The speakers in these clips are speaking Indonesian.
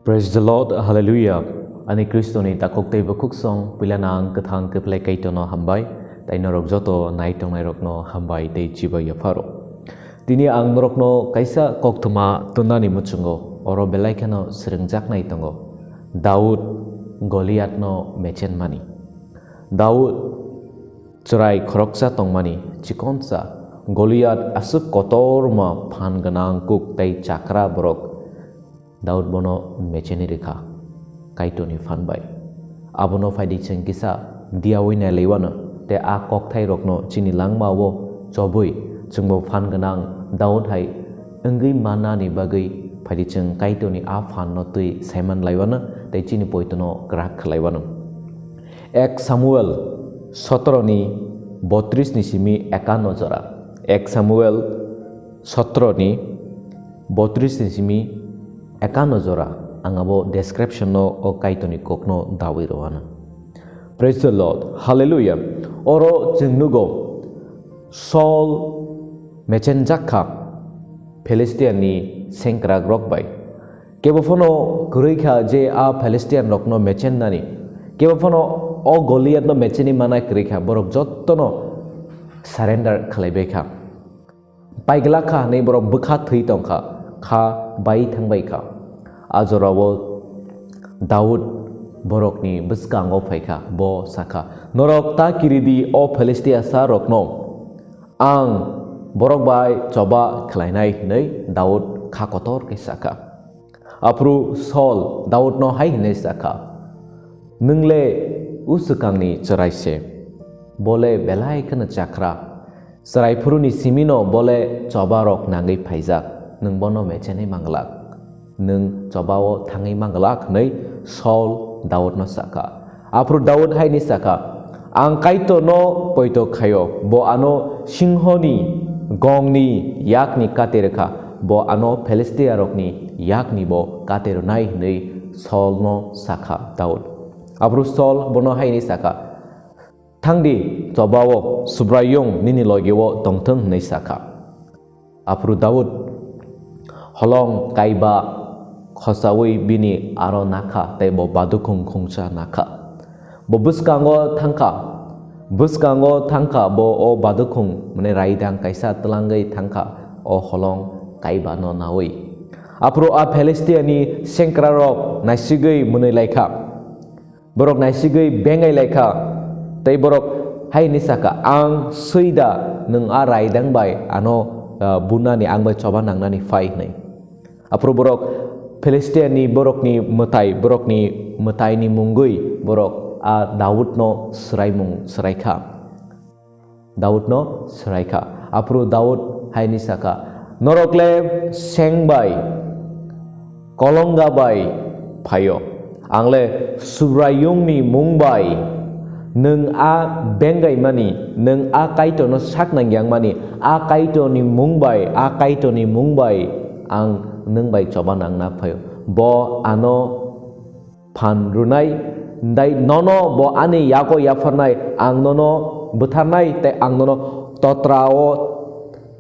Praise the Lord, Hallelujah. Ani Kristo ni takok tei bakuk song pilanang kathang keplay kaito no hambai tai norok joto naitong nairok no hambai tei chiba yafaro. Dini ang norok no kaisa kok thuma tunani muchungo oro belai kano seringjak naitongo. Daud Goliath no mechen mani. Daud cerai khoroksa tongmani chikonsa Goliath asuk kotor ma phan ganang kuk tai chakra borok Daud bono mecheni rekha kaito ni fanbai abono faidi chengkisa diawina lewana te a kok thai rokno chini langma wo chobui chungbo fan ganang Daud hai enggi mana ni bagai faidi cheng kaito ni a fan no tui Simon laiwana te chini poitono grak laiwana 1 Samuel 17 ni 32 ni simi 51 jora 1 Samuel 17 ni 32 ni simi 51 jora angabo description no o kaito ni kokno dawi rohana. Praise the Lord, Hallelujah. Oro jengnugo Saul mechenjakha Philistine ni sengkra grok bai kebofono kurikha je a Philistine rokno mechen nani kebofono o Goliath no mecheni mana kurikha borok jottono surrender khalebekha paiglakha nei borok bukha thui tongkha kha bai thangbai kha ajorawo Daud borok ni buskango phaikha bo sakha norok ta kiridi o Philistia sa rokno ang borok bai choba khlainai nei Daud kha kotor ke sakha apru Saul Daud no hai nei sakha nungle usukangni charaise bole belai kana chakra sarai phuruni simino bole choba rok nangai phaijak nung bono mechene manglak nung chobao thangai manglak nei Saul Daud no saka apru Daud hai ni saka ang kaito no poito khayo bo ano singhoni gongni yakni katerkha bo ano Philistia rokni yakni bo katero nai nei Saul no saka Daud apru Saul bono hai ni saka thangdi chobao subrayong nini logewo tongthang nei saka apru Daud holong kaiba khosawi bini aro nakha te bo badukung khungcha nakha bo buskango thangka bo o badukung mane raidang kaisa telangai thangka o holong kaiba no nawi apro a Philistine sengkrarok naisigai mune laika borok naisigai bengai laika tei borok hai nisaka ang suida nung a raidang bai ano bunani ang bai coba nangnani fai nei apro borok Philistine ni borok ni mutai ni munggui borok a Daud no seraika apro Daud hai ni saka norokle sengbai kolongga bai phayo angle subrayung ni mungbai nung a bengai mani nung a kaito no saknang yang mani a kaito ni mungbai ang nung bai coba nang na phayo bo ano phan runai dai nono bo ani yako yafarnai ang nono butharnai te ang nono totrao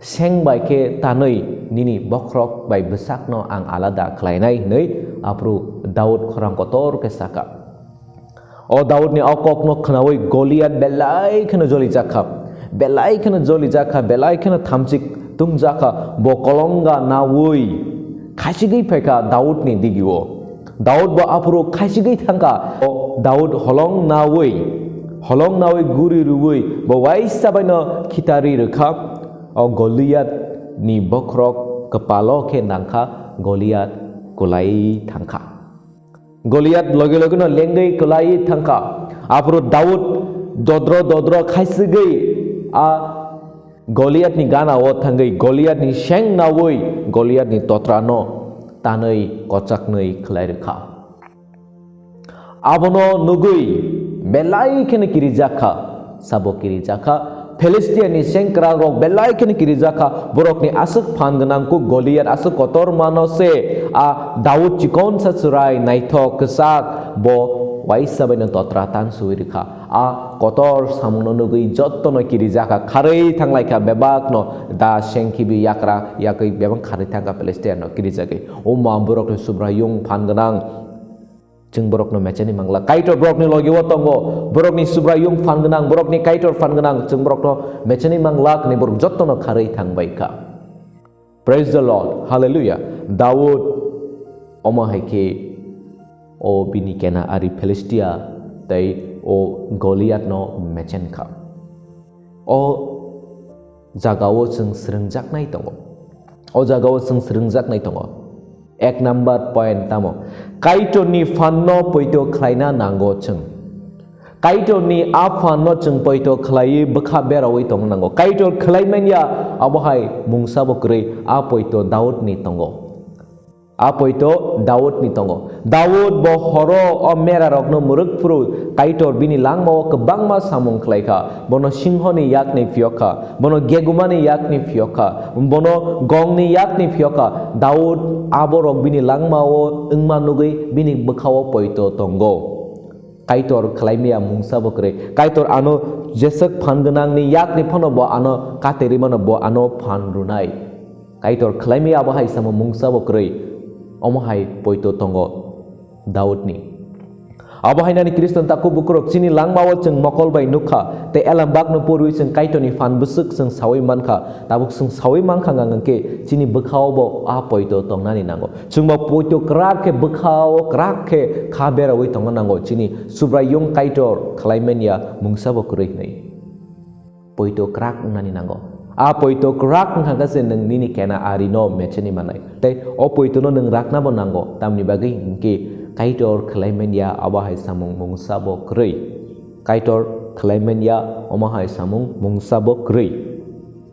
seng bai ke tanoi nini bokrok bai besak no ang alada khlainai nei apru Daud khorang kotor ke saka o Daud ni okok no khnawai Goliath belai khana joli jakha belai khana thamchik tung jakha bo kolonga nawui khasigai pheka Daud ni digiwo Daud ba apro khasigai thangka o Daud holong nawui guri ruwui bo waisa baino khitari rekha o Goliath ni bokrok kepalo ke nangkha Goliath kulai thangka Goliath loge no lengai kulai thangka apro Daud dodro khasigai a Goliath ni gana o thangai Goliath ni seng nawoi Goliath ni totrano tanai kocak nei khlai rekha abono nugui belai khene kirijakha Palestine ni sengkra rok belai kini kiri jaka borok ni asuk phan ganang ku Goliath asuk kotor manose Daud chikon sa surai naithok kesak bo waisa bena totratan suirika kotor samuno nugui jottono kiri jaka kharei thanglai ka bebak no da sengki bi yakra yakai bebang kharei thangka Palestine no kiri jakai ma borok ni subrayung phan ganang jeng borok no mechani mangla kaitor borok ni logi wotongo borok ni subrayung fan genang borok ni kaitor fan genang jeng borok no mechani mangla ni borok jotto no kharei thangbai ka. Praise the Lord, hallelujah. Daud omo haike o bini kena ari Philistia tai o Goliath no mechen ka o jagao jeng srengjak nai tongo o jagao jeng srengjak nai tongo. Ek number point tamo kaito ni fanno poito khlaina nango cheng kaito ni a fanno cheng poito khlai bakha berawai tong nango kaito khlaimenya abohai mungsa bokre a poito Daud ni tongo a poito Daud ni tongo Daud bo horo o mera rokno muruk puru kaito bini langmo kebangma samung khlaika bono singho ni yak ni fioka bono geguma ni yak ni fioka bono gong ni yak ni fioka Daud aborok bini langmao engma nugui bini bekhawo poito tongo kaitor khlaimia mungsa bokre kaitor ano jesak phan ganang ni yak ni phono bo ano kateri mano bo ano phan runai kaitor khlaimia bo hai samo mungsa bokre omo hai poito tongo Daud ni abohai nani Kristen taku bukrok chini langmao cheng mokol bai nukha te elam bak no porui cheng kaito ni fan busuk cheng sawi mankha tabuk cheng sawi mankha ngangke chini bekhao bo a poito tongnani nango chungba poito krak ke bekhao krak ke khabera wi tongnango chini subrayung kaitor khlaimenia mungsa bo kurei nei poito krak nani nango a poito krak nganga se nang nini kena arino mecheni manai te o poito no nang rakna bo nango tamni bagi ngke kaitor khlaimenia abahai samung mungsa bo kurei kaitor khlaimenia omahai samung mungsa bo kurei.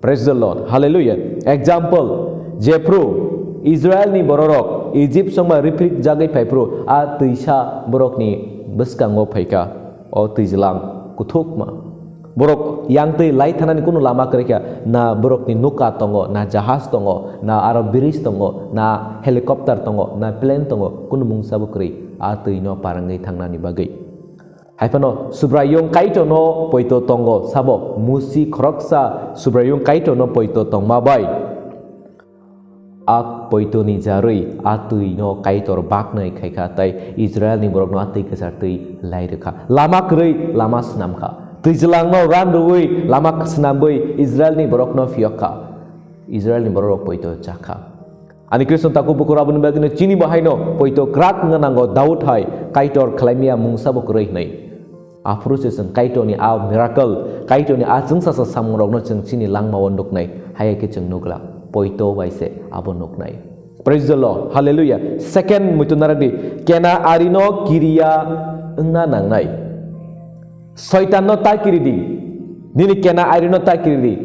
Praise the Lord, hallelujah. Example Jethro Israel ni borok Egypt songma riprik jagai paipro a tuisa borok ni beskango phaika o tuijalang kuthukma borok yang tei lai thanani kuno lama kereka na borok ni nuka tongo na jahaz tongo na aro bridge tongo na helicopter tongo na plane tongo kuno mungsa bukri a tei no parangai thangnani bagai haipano subrayung kaito no poito tongo sabo musi khoroksa subrayung kaito no poito tongma bai a poito ni jarui a tei no kaitor baknai khaika tai Israel ni borok no a tei kasar tei lai rekha lama krei lama snamkha Tuijalang no ran ruwi lama senambui Israel ni borok no fioka Israel ni borok poito chaka ani Kristen taku pukura bun bagino chini bahai no poito krak nganango Daud hai kaitor khlaimia mungsa bokurei nei a process kaito ni a miracle kaito ni a jungsa sa samrok no chung chini langma wondok nei hai ke chung nukla poito waise abo nok nei. Praise the Lord, hallelujah. Second mutunaradi kena arino kiria engna nangnai Soitan no takiridi nini kena ari no takiridi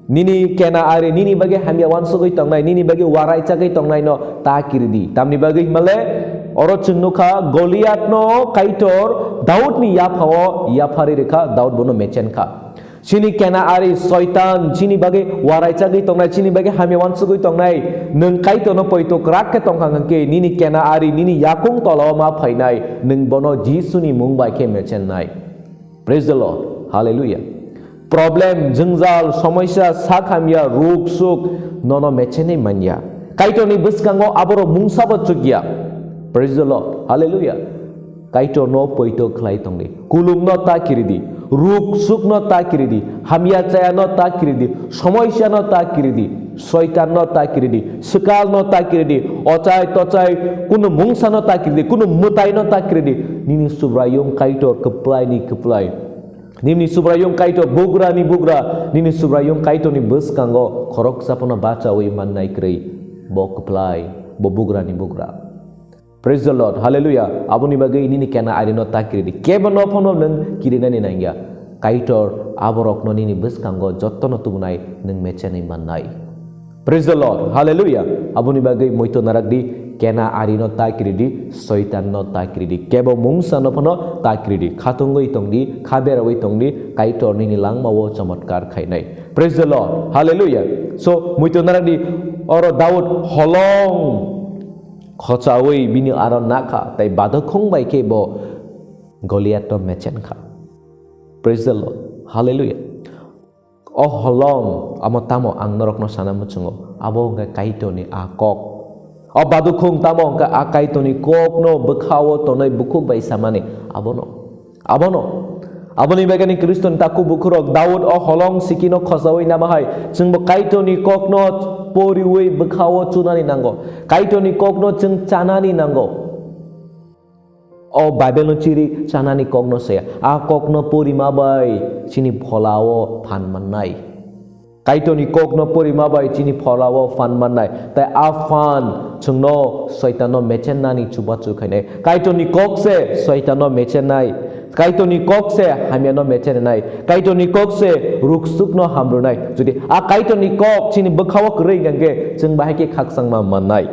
nini kena ari nini bagi hamia wanso goi tongnai nini bagi warai chagai tongnai no takiridi tamni bagi male oro chungnuka Goliath no kaitor Daud ni yaphawo yaphari rekha Daud bono mechen kha chini kena ari soitan chini bagi warai chagai tongnai chini bagi hamia wanso goi tongnai nung kaitor no poito krak ke tongkhang ke nini kena ari nini yakung tolo ma phainai nung bono Jisuni mungbai ke mechen nai. Praise the Lord, hallelujah. Problem jengzal samosa sakhamya ruk suk nono mechene manya kaito ni buskango aboro mungsa bachugya. Praise the Lord, hallelujah. Kaito no poito khlai tongni kulum no takiridi ruk suk no takiridi hamya chaya no takiridi samosa no takiridi soitan no takiridi sekal no takiridi ochai tochai kuno mungsa no takiridi kuno mutai no takiridi nini subrayung kaitor keplai ni keplai nini subrayung kaitor bugra ni bugra nini subrayung kaitor ni buskango khorok sapona bacha oi mannai krei bo keplai bo bugra ni bugra. Praise the Lord, hallelujah. Abuni bagai nini kena arino takiridi keba no phono nang kirina ni nangya kaitor aborok no nini buskango jotto no tubunai nang mechani mannai. Praise the Lord, hallelujah. Abuni bagai moito naragdi kena ari no ta kridi soitan no ta kridi kebo mungsa no phono ta kridi khatungoi tongdi khaberoi tongdi kaitor ni lang mawo chamatkar khainai praise the Lord hallelujah so muito naradi oro Daud holong khochawi bini aron nakha tai badok khongbai ke bo Goliath to mechen kha praise the Lord hallelujah o holong amo tamo ang norok no sana muchungo abo ga kaito ni akok o badukhung tamo ga akaito ni kok no bkhawo to noi bukhuk bai samani abono aboni bagani kriston taku bukhurok Daud o holong sikino khosawi namahai jingbo kaito ni kok no poriwi bkhawo chunani nango kaito ni kok no jing chanani nango o Bible no chiri chanani kok no se a kok no porima bai chini pholawo phan mannai kaito ni kok no porima bai chini pholawo phan mannai tai a phan chungno soitano mechen nani chuba chu khaine kaito ni kok se soitano mechen nai kaito ni kok se hamiano mechen nai kaito ni kok se ruksuk no hamru nai jodi a kaito ni kok chini bkhawo krei gange chung bahai ke khaksang ma mannai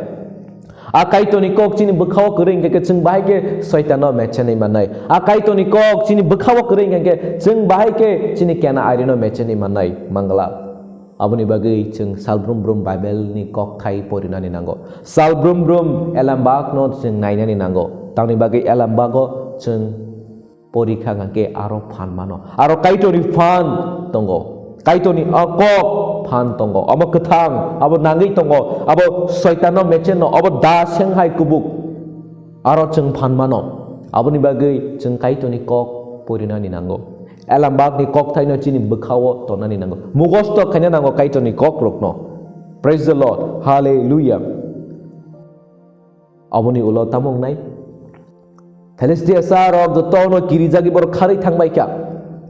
a kaito ni kok chini bkhawo krei gange chung bahai ke soitano mechen nai mannai a kaito ni kok chini bkhawo krei gange chung bahai ke chini kena arino mechen nai mannai mangala aboni bagai chung salbrum brum Bible ni kok khai porinani nango salbrum brum elambak no chung nainani nango tangni bagai elambago chung porikha ngake aro phan mano aro kaito ni phan tongo kaito ni akok phan tongo abo kathang abo nangai tongo abo soitano mechen no abo da senghai kubuk aro chung phan mano aboni bagai chung kaito ni kok porinani nango elambak ni kok thaino chini bkhawo tonani nango mugos to khanya nango kaito ni kok lokno praise the Lord hallelujah aboni ulo tamong nai Philistia sarok the tono kirijagi bor khari thangbai kya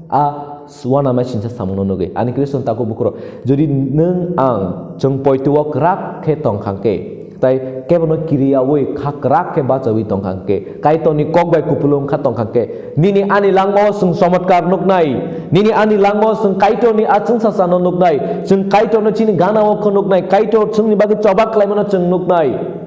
a suwana ma sinsa samno noge ani kriston tako bukro jodi nung ang chung poituo krak khe tong khangke tai kebono kiriawoi khakrak ke bachawi tong khangke kaito ni kokbai kupulung kha tong khangke nini ani langmo sung somatkar nuknai nini ani langmo sung kaito ni achung sasano nuknai chung kaito no chini gana o khonuknai kaito chung ni bagi chobak laimono chung nuknai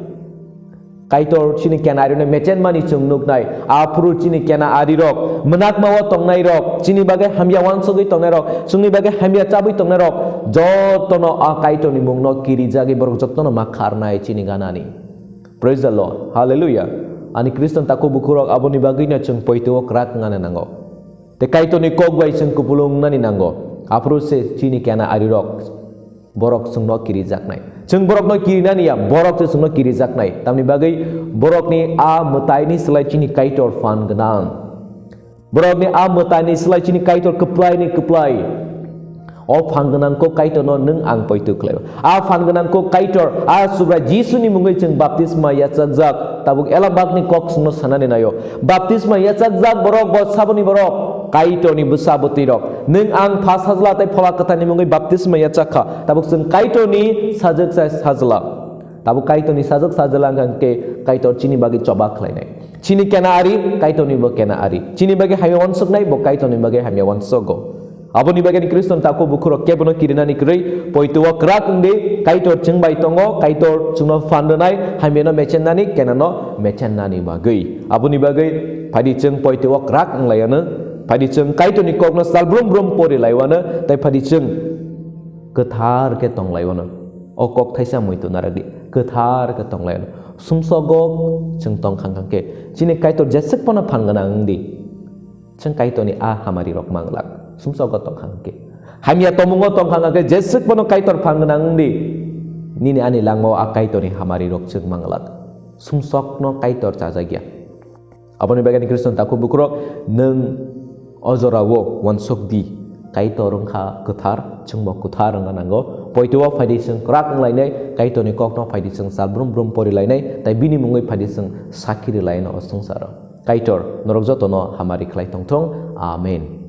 kaito chini kena ari no mechen mani chung nuknai apru chini kena ari rok menak mawa tongnai rok chini bagai hamya wansogoi tongnai rok chungni bagai hamya chabui tongnai rok jotono a kaito ni mungno kirijagi borok jotono makharnai chini ganani praise the Lord hallelujah ani kriston taku bukurok aboni bagai na chung poituo krak ngana nango te kaito ni kokbai chung kupulung nani nango apru se chini kena ari rok borok sungno kirijak nai chung borok no kirinani ya borok se sungno kirijak nai tamni bagai borok ni a mutai ni selai chini kaitor fan ganang borok ni a mutai ni selai chini kaitor keplai ni keplai o fan ganang ko kaitor no nung ang poitu klai a fan ganang ko kaitor a subra jisu ni mungai chung baptisma ya chakjak tabuk elabak ni kok sungno sanani nayo baptisma ya chakjak borok bo sabuni borok kaito ni busabuti rok nung ang phas hazla tai phola kata ni mungai baptisma ya chakha tabuk sung kaito ni sajak sajla tabuk kaito ni sajak sajla ngke kaito chini bagi coba khlainai chini kena ari kaito ni bo kena ari chini bagi haywan sok nai bo kaito ni bagi haywan sogo aboni bagi kriston tako bukhuro kebono kirinani krei poituwa krak ngi kaito chingbai tongo kaito chungno fandonai hameno mechenani kenano mechenani bagai aboni bagai phadi chung poituwa krak nglayana phadi chung kaito ni kokno salbrum brum pori laiwana tai phadi chung kathar ke tong laiwana o kok thaisa muito naragi kathar ke tong laiwana sumsogok chung tong khangkhang ke chini kaito jesek pona phangana ngdi chung kaito ni a hamari rok manglak sumsogok tong khang ke hamia tomungo tong khang ke jesek pona kaitor phangana ngdi nini ani langmo a kaito ni hamari rok chung manglak sumsok no kaitor chajagya aboni bagani kriston taku bukrok nung ojorawo wansok di kaito rongkha kuthar chungbo kuthar nango poituwa phadi chung krak lainai kaito ni kokno phadi chung salbrum brum pori lainai tai bini mungoi phadi chung sakhiri laina osungsara kaitor norok jotono hamari khlai tongthong amen